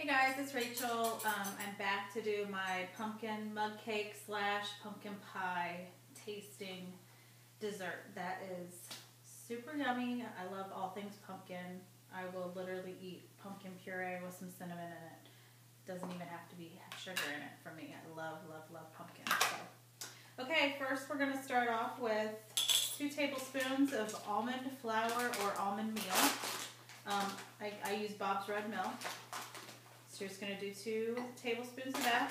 guys, it's Rachel. I'm back to do my pumpkin mug cake / pumpkin pie tasting dessert. That is super yummy. I love all things pumpkin. I will literally eat pumpkin puree with some cinnamon in it. Doesn't even have to have sugar in it for me. I love, love, love pumpkin. So, okay, first we're going to start off with 2 tablespoons of almond flour or almond meal. I use Bob's Red Mill. So you're just going to do 2 tablespoons of that.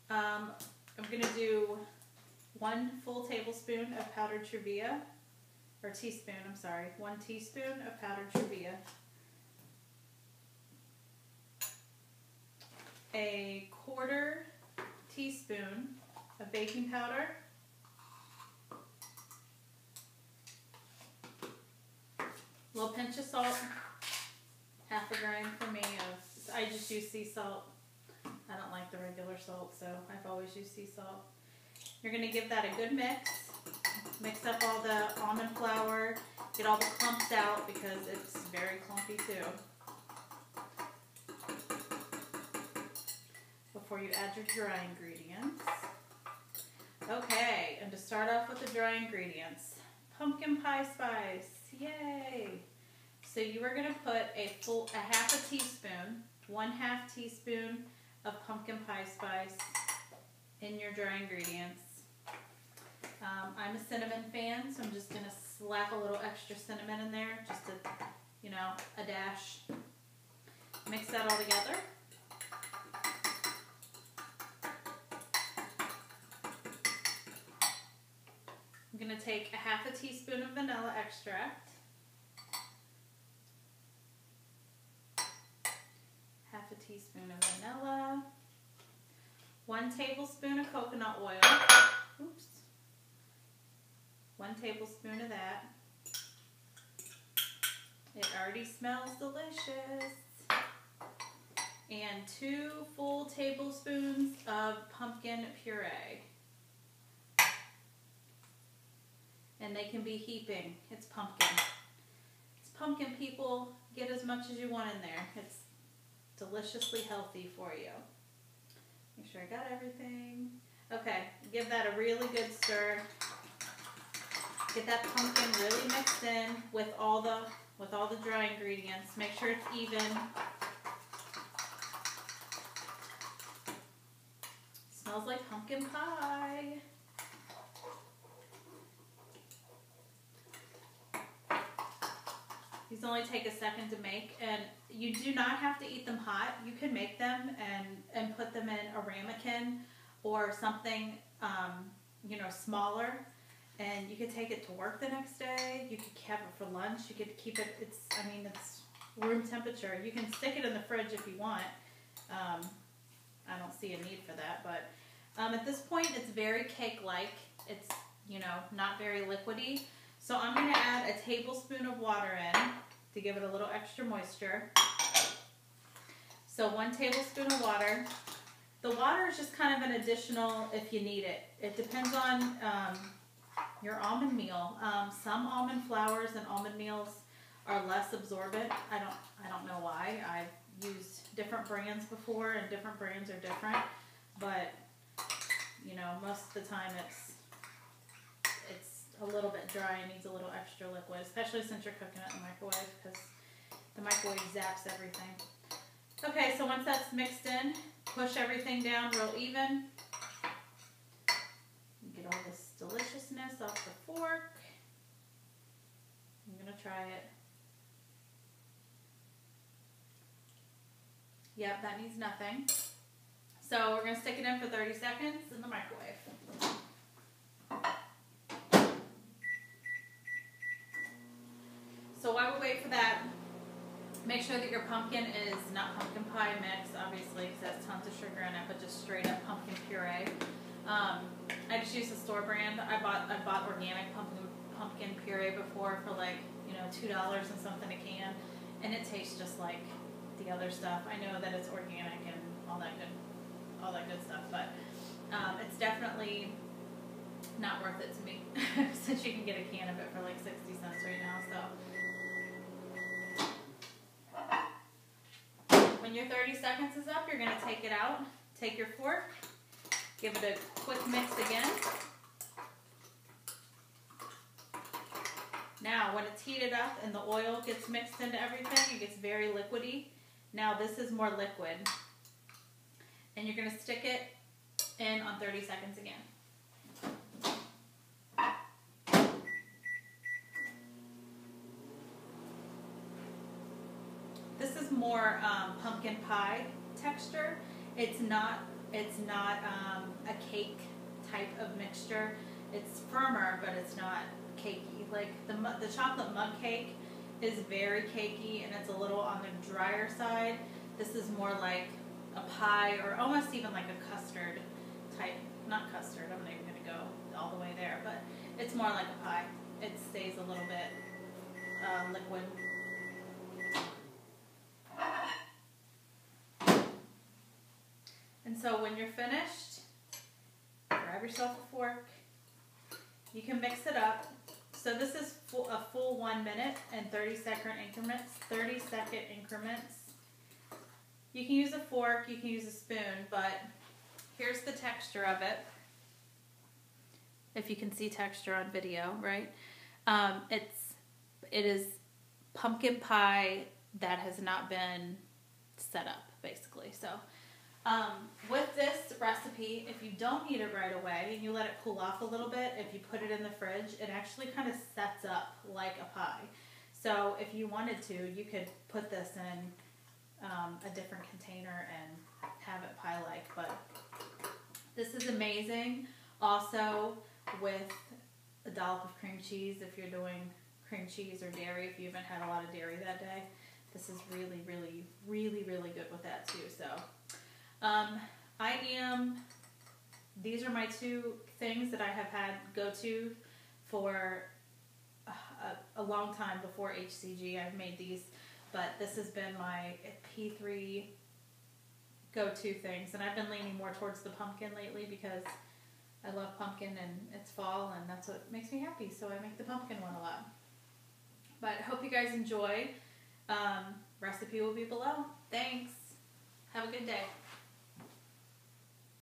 I'm going to do 1 full tablespoon of powdered truvia, or teaspoon, I'm sorry, 1 teaspoon of powdered truvia, a 1/4 teaspoon of baking powder, a little pinch of salt, 1/2 gram for me of, I just use sea salt. I don't like the regular salt, so I've always used sea salt. You're going to give that a good mix. Mix up all the almond flour, get all the clumps out because it's very clumpy too. Before you add your dry ingredients. Okay, and to start off with the dry ingredients, pumpkin pie spice. Yay! So you are going to put a 1/2 teaspoon, 1/2 teaspoon of pumpkin pie spice in your dry ingredients. I'm a cinnamon fan, so I'm just going to slap a little extra cinnamon in there, just to, you know, a dash. Mix that all together. I'm going to take 1/2 teaspoon of vanilla extract, 1/2 teaspoon of vanilla, 1 tablespoon of coconut oil, oops, 1 tablespoon of that. It already smells delicious. And 2 full tablespoons of pumpkin puree. And they can be heaping. It's pumpkin. It's pumpkin, people. Get as much as you want in there. It's deliciously healthy for you. Make sure I got everything. Okay, give that a really good stir. Get that pumpkin really mixed in with all the dry ingredients. Make sure it's even. Smells like pumpkin pie. These only take a second to make, and you do not have to eat them hot. You can make them and put them in a ramekin or something, you know, smaller, and you could take it to work the next day. You could have it for lunch. You could keep it. It's room temperature. You can stick it in the fridge if you want. I don't see a need for that, but at this point, it's very cake-like. It's, you know, not very liquidy. So I'm going to add a tablespoon of water in to give it a little extra moisture. So 1 tablespoon of water. The water is just kind of an additional if you need it. It depends on your almond meal. Some almond flours and almond meals are less absorbent. I don't know why. I've used different brands before, and different brands are different. But you know, most of the time it's a little bit dry and needs a little extra liquid, especially since you're cooking it in the microwave, because the microwave zaps everything. Okay, so once that's mixed in, push everything down real even. Get all this deliciousness off the fork. I'm going to try it. Yep, that needs nothing. So we're going to stick it in for 30 seconds in the microwave. So while we wait for that, make sure that your pumpkin is not pumpkin pie mix, obviously, because it has tons of sugar in it, but just straight up pumpkin puree. I just use the store brand. I bought organic pumpkin puree before for like, you know, $2 and something a can, and it tastes just like the other stuff. I know that it's organic and all that good stuff, but it's definitely Not worth it to me since you can get a can of it for like 60 cents right now. So when your 30 seconds is up, you're going to take it out. Take your fork, give it a quick mix again. Now when it's heated up and the oil gets mixed into everything, it gets very liquidy. Now this is more liquid. And you're going to stick it in on 30 seconds again. This is more pumpkin pie texture. It's not a cake type of mixture. It's firmer, but it's not cakey. Like the chocolate mug cake is very cakey and it's a little on the drier side. This is more like a pie or almost even like a custard type. Not custard, I'm not even going to go all the way there, but it's more like a pie. It stays a little bit liquid. And so when you're finished, grab yourself a fork. You can mix it up. So this is a full 1 minute and 30-second increments. 30-second increments. You can use a fork, you can use a spoon, but here's the texture of it. If you can see texture on video, right? It is pumpkin pie that has not been set up, basically. So with this recipe, if you don't eat it right away and you let it cool off a little bit, if you put it in the fridge, it actually kind of sets up like a pie. So if you wanted to, you could put this in a different container and have it pie-like. But this is amazing. Also with a dollop of cream cheese, if you're doing cream cheese or dairy, if you haven't had a lot of dairy that day, this is really, really, really, really good with that too. So these are my two things that I have had go-to for a long time before HCG. I've made these, but this has been my P3 go-to things, and I've been leaning more towards the pumpkin lately because I love pumpkin and it's fall and that's what makes me happy, so I make the pumpkin one a lot. But I hope you guys enjoy. Recipe will be below. Thanks. Have a good day.